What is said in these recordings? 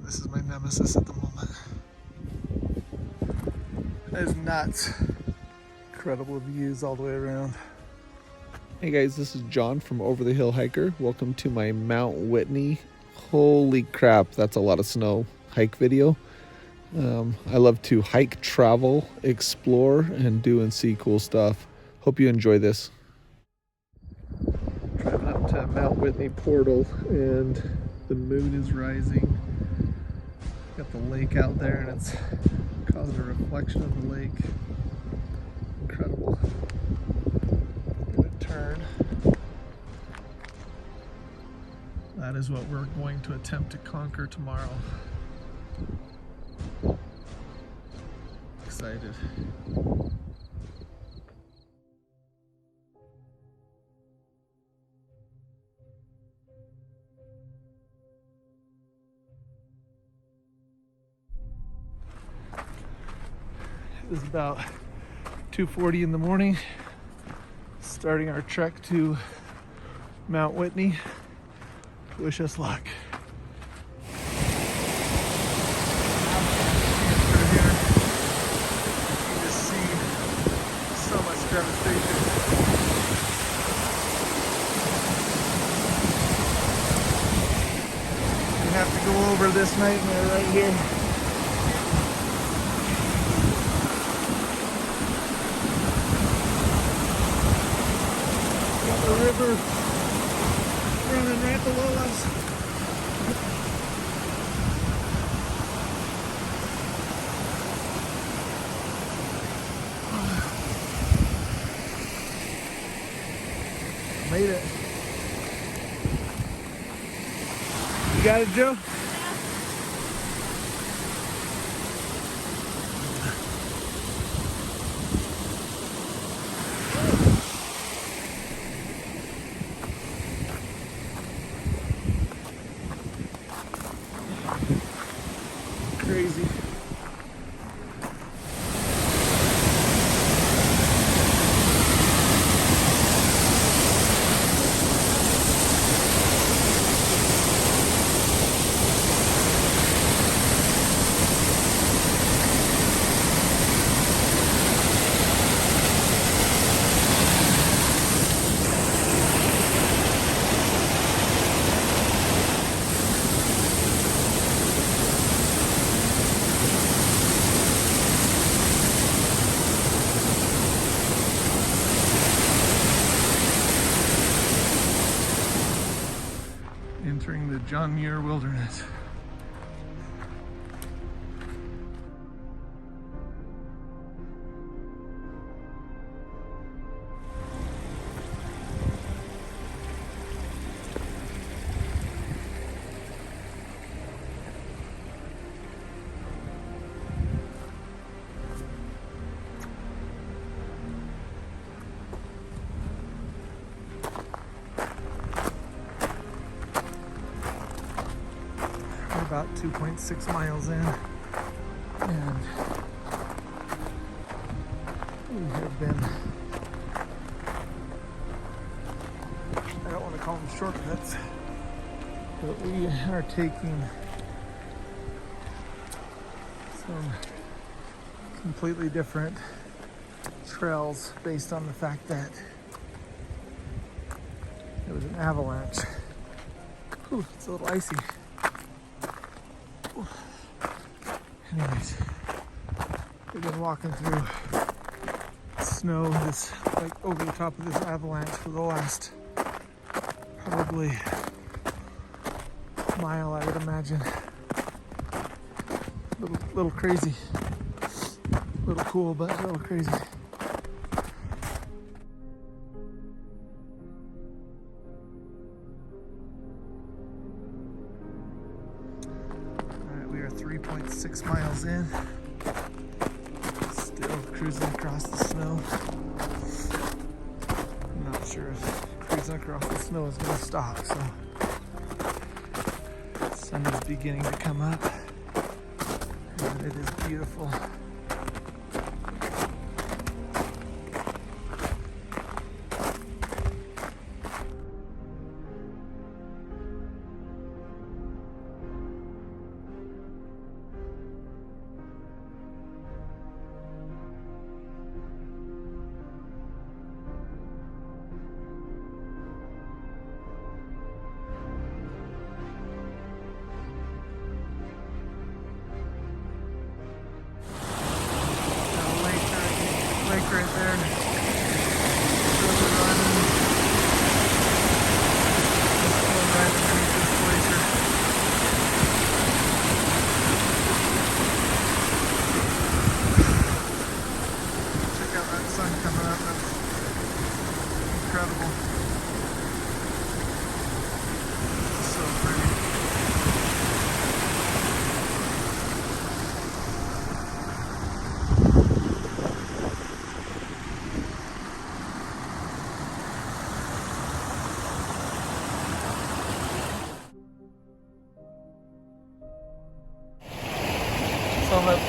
This is my nemesis at the moment. That is nuts. Incredible views all the way around. Hey guys, this is John from Over the Hill Hiker. Welcome to my Mount Whitney. Holy crap, that's a lot of snow hike video. I love to hike, travel, explore, and do and see cool stuff. Hope you enjoy this. Driving up to Mount Whitney portal and the moon is rising. Got the lake out there and it's causing a reflection of the lake. Incredible. Gonna turn. That is what we're going to attempt to conquer tomorrow. Excited. It is about 2:40 in the morning, starting our trek to Mount Whitney. Wish us luck. You just see so much devastation. We have to go over this nightmare right here. The river running right below us. Made it. You got it, Joe? Crazy. Entering the John Muir Wilderness. About 2.6 miles in, and we have been, I don't want to call them shortcuts, but we are taking some completely different trails based on the fact that it was an avalanche. Ooh, it's a little icy. Anyways, we've been walking through snow this, like over the top of this avalanche for the last probably mile, I would imagine. Little crazy, little cool, but a little crazy. We are 3.6 miles in, still cruising across the snow. I'm not sure if cruising across the snow is going to stop, so the sun is beginning to come up, and it is beautiful.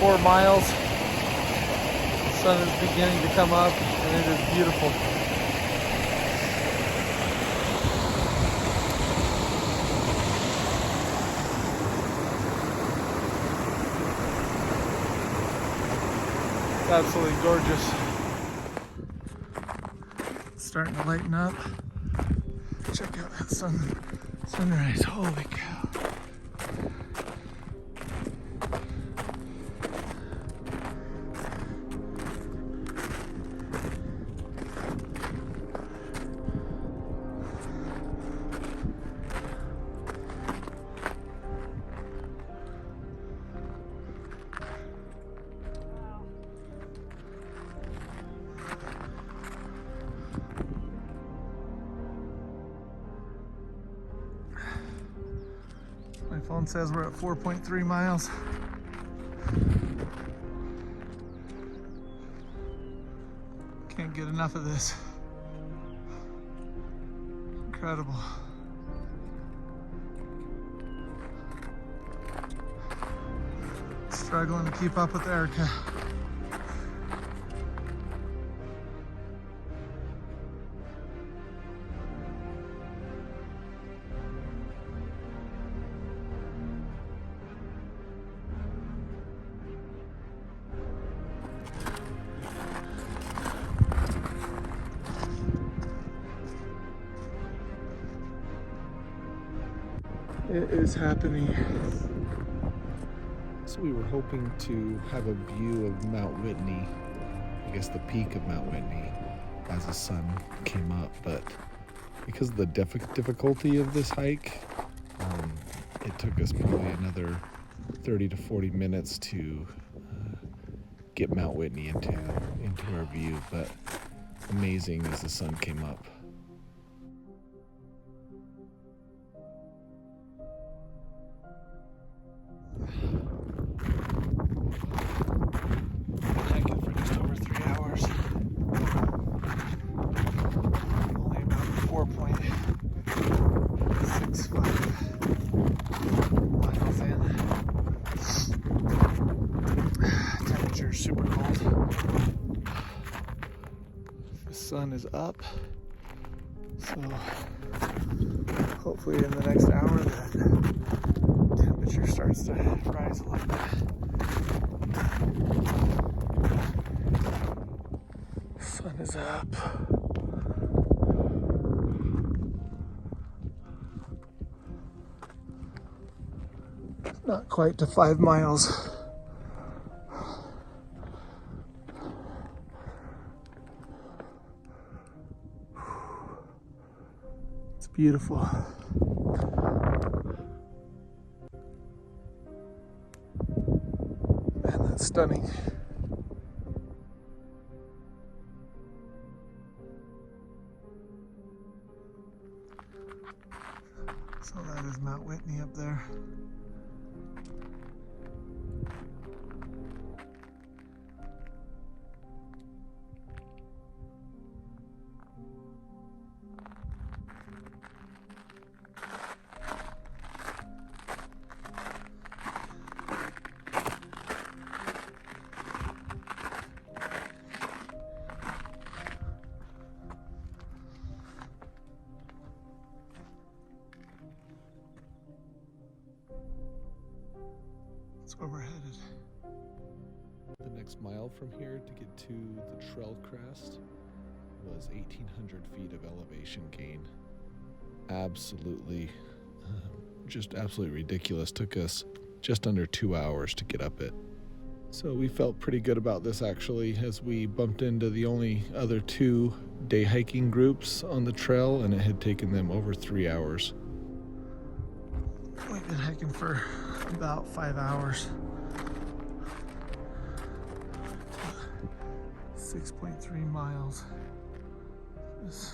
4 miles. The sun is beginning to come up and it is beautiful. It's absolutely gorgeous. It's starting to lighten up. Check out that sunrise. Holy cow. My phone says we're at 4.3 miles. Can't get enough of this. Incredible. Struggling to keep up with Erica. It is happening. So we were hoping to have a view of Mount Whitney, I guess the peak of Mount Whitney, as the sun came up, but because of the difficulty of this hike, it took us probably another 30 to 40 minutes to get Mount Whitney into our view, but amazing as the sun came up. Hiking for just over 3 hours. Only about 4.65 miles in. Temperature's super cold. The sun is up, so hopefully in the next hour that temperature starts to rise a little bit. Sun is up. Not quite to 5 miles. It's beautiful. Man, that's stunning. So that is Mount Whitney up there. That's where we're headed. The next mile from here to get to the trail crest was 1,800 feet of elevation gain. Absolutely, just absolutely ridiculous. Took us just under 2 hours to get up it. So we felt pretty good about this actually, as we bumped into the only other 2 day hiking groups on the trail, and it had taken them over 3 hours. We've been hiking for about 5 hours. 6.3 miles. This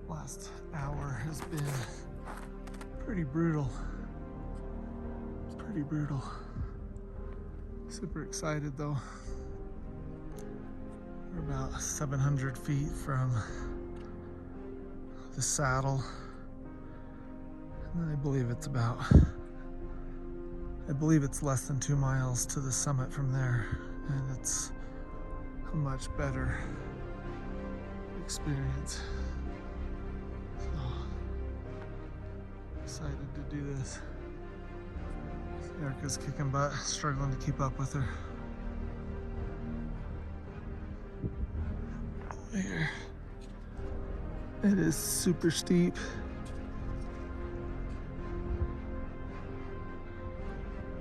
last hour has been pretty brutal. It's pretty brutal. Super excited though. We're about 700 feet from the saddle. And I believe it's about I believe it's less than 2 miles to the summit from there, and it's a much better experience. So, excited to do this. Erica's kicking butt, struggling to keep up with her. Here. It is super steep.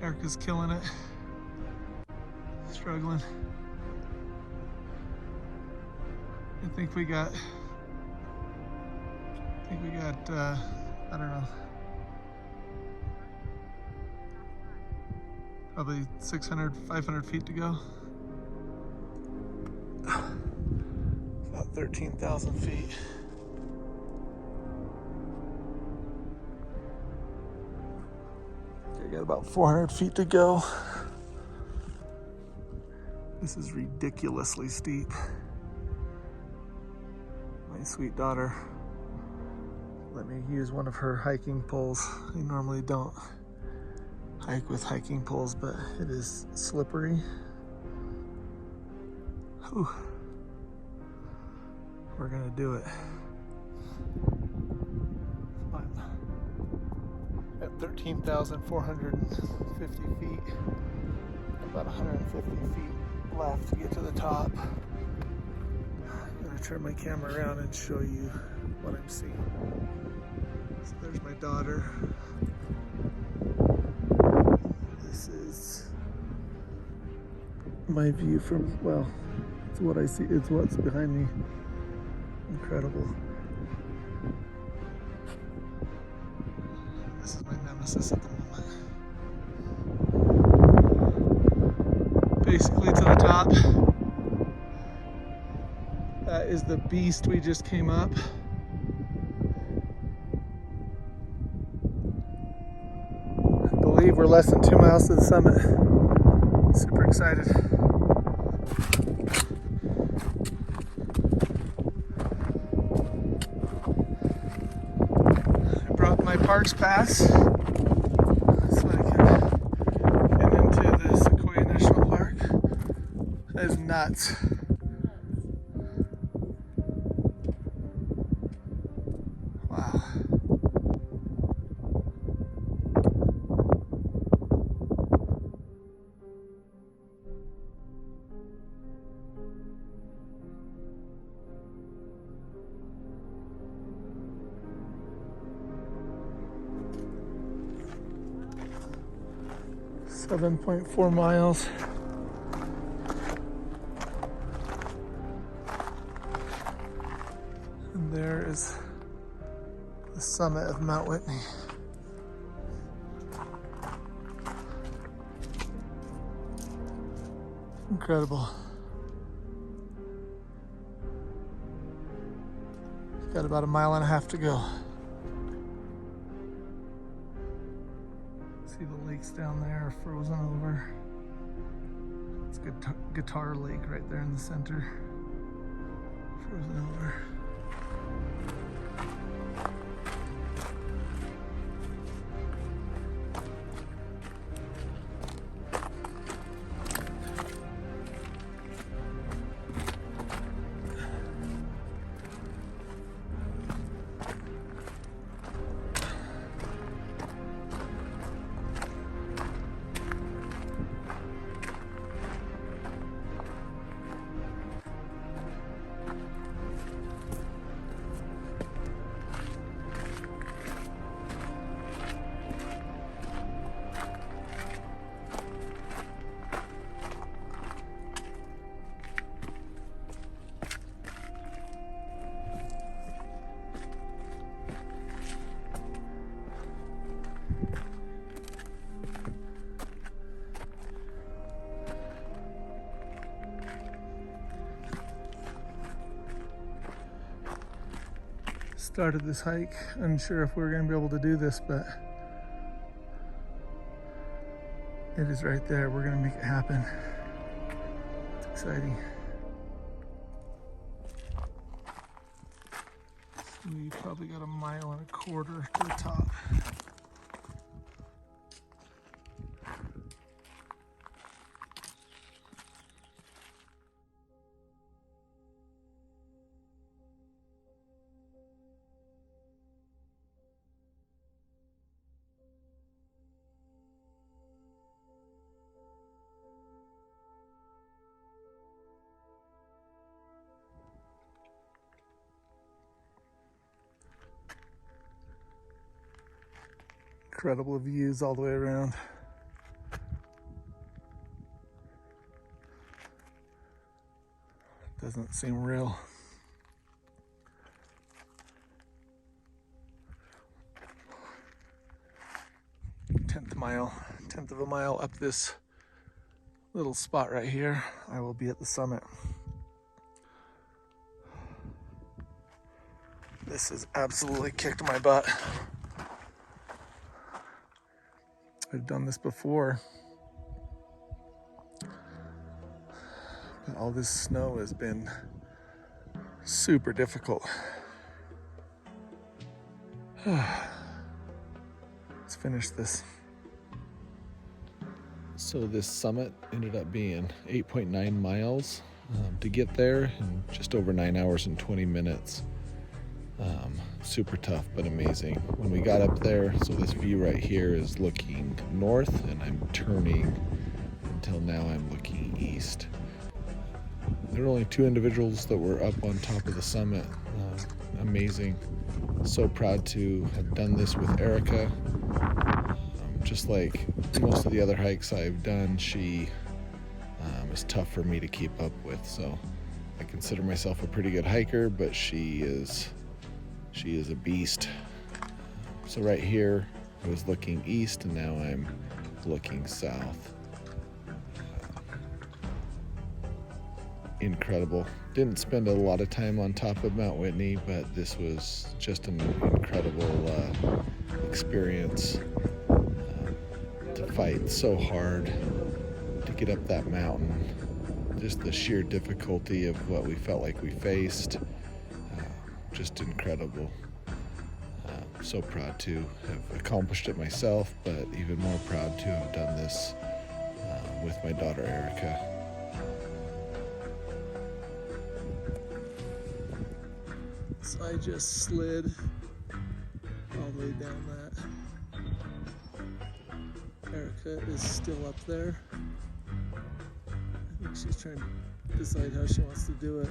Erica's killing it. Struggling. I think we got, I don't know, probably 600, 500 feet to go. About 13,000 feet. I got about 400 feet to go. This is ridiculously steep. My sweet daughter let me use one of her hiking poles. I normally don't hike with hiking poles, but it is slippery. Whew. We're gonna do it. I'm at 13,450 feet. About 150 feet left to get to the top. I'm gonna turn my camera around and show you what I'm seeing. So there's my daughter. This is my view from, well, it's what I see, it's what's behind me. Incredible. This is my nemesis at the moment. Basically to the top. That is the beast we just came up. I believe we're less than 2 miles to the summit. Super excited. I brought my Parks Pass so I can get into the Sequoia National Park. That is nuts. Wow. .4 miles. And there is the summit of Mount Whitney. Incredible. Got about 1.5 miles to go. See the lakes down there are frozen over. It's Guitar Lake right there in the center. Frozen over. Started this hike, unsure if we were going to be able to do this, but it is right there. We're going to make it happen. It's exciting. So we probably got 1.25 miles to the top. Incredible views all the way around. Doesn't seem real. Tenth of a mile up this little spot right here. I will be at the summit. This has absolutely kicked my butt. I've done this before, but all this snow has been super difficult. Let's finish this. So this summit ended up being 8.9 miles to get there in just over 9 hours and 20 minutes. Super tough, but amazing. When we got up there, so this view right here is looking north, and I'm turning until now I'm looking east. There were only 2 individuals that were up on top of the summit. Amazing. So proud to have done this with Erica. Just like most of the other hikes I've done, she is tough for me to keep up with. So I consider myself a pretty good hiker, but she is a beast. So right here, I was looking east, and now I'm looking south. Incredible. Didn't spend a lot of time on top of Mount Whitney, but this was just an incredible experience. To fight so hard to get up that mountain. Just the sheer difficulty of what we felt like we faced. Just incredible. So proud to have accomplished it myself, but even more proud to have done this with my daughter Erica. So I just slid all the way down that. Erica is still up there. I think she's trying to decide how she wants to do it.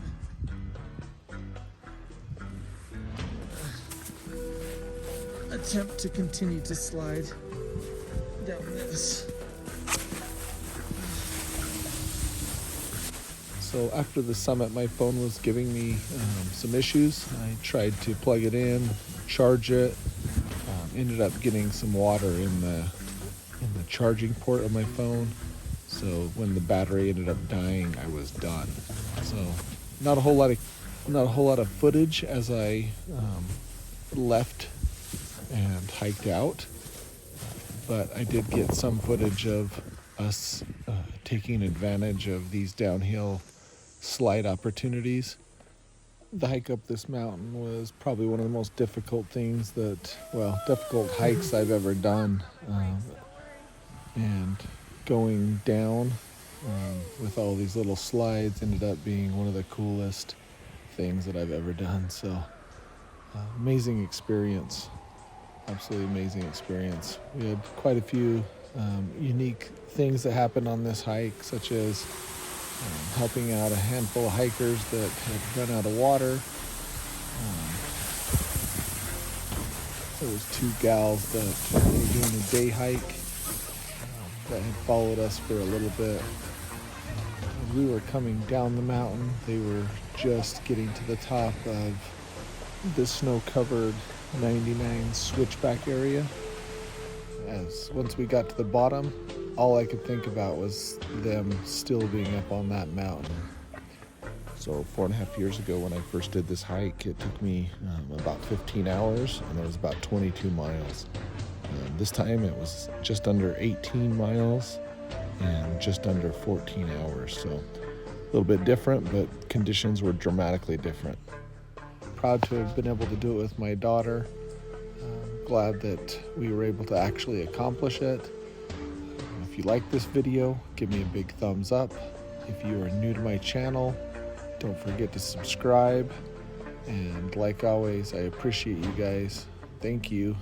Attempt to continue to slide down this. So after the summit, my phone was giving me some issues. I tried to plug it in, charge it, ended up getting some water in the charging port of my phone. So when the battery ended up dying, I was done. So not a whole lot of footage as I left and hiked out, but I did get some footage of us taking advantage of these downhill slide opportunities. The hike up this mountain was probably one of the most difficult difficult hikes I've ever done. And going down with all these little slides ended up being one of the coolest things that I've ever done. So amazing experience, absolutely amazing experience. We had quite a few unique things that happened on this hike, such as helping out a handful of hikers that had run out of water. There was 2 gals that were doing a day hike that had followed us for a little bit. We were coming down the mountain. They were just getting to the top of the snow-covered 99 switchback area. Once we got to the bottom, all I could think about was them still being up on that mountain. So 4.5 years ago when I first did this hike, it took me about 15 hours, and it was about 22 miles. This time it was just under 18 miles and just under 14 hours. So a little bit different, but conditions were dramatically different. Proud to have been able to do it with my daughter. Glad that we were able to actually accomplish it. If you like this video, give me a big thumbs up. If you are new to my channel, don't forget to subscribe. And like always, I appreciate you guys. Thank you.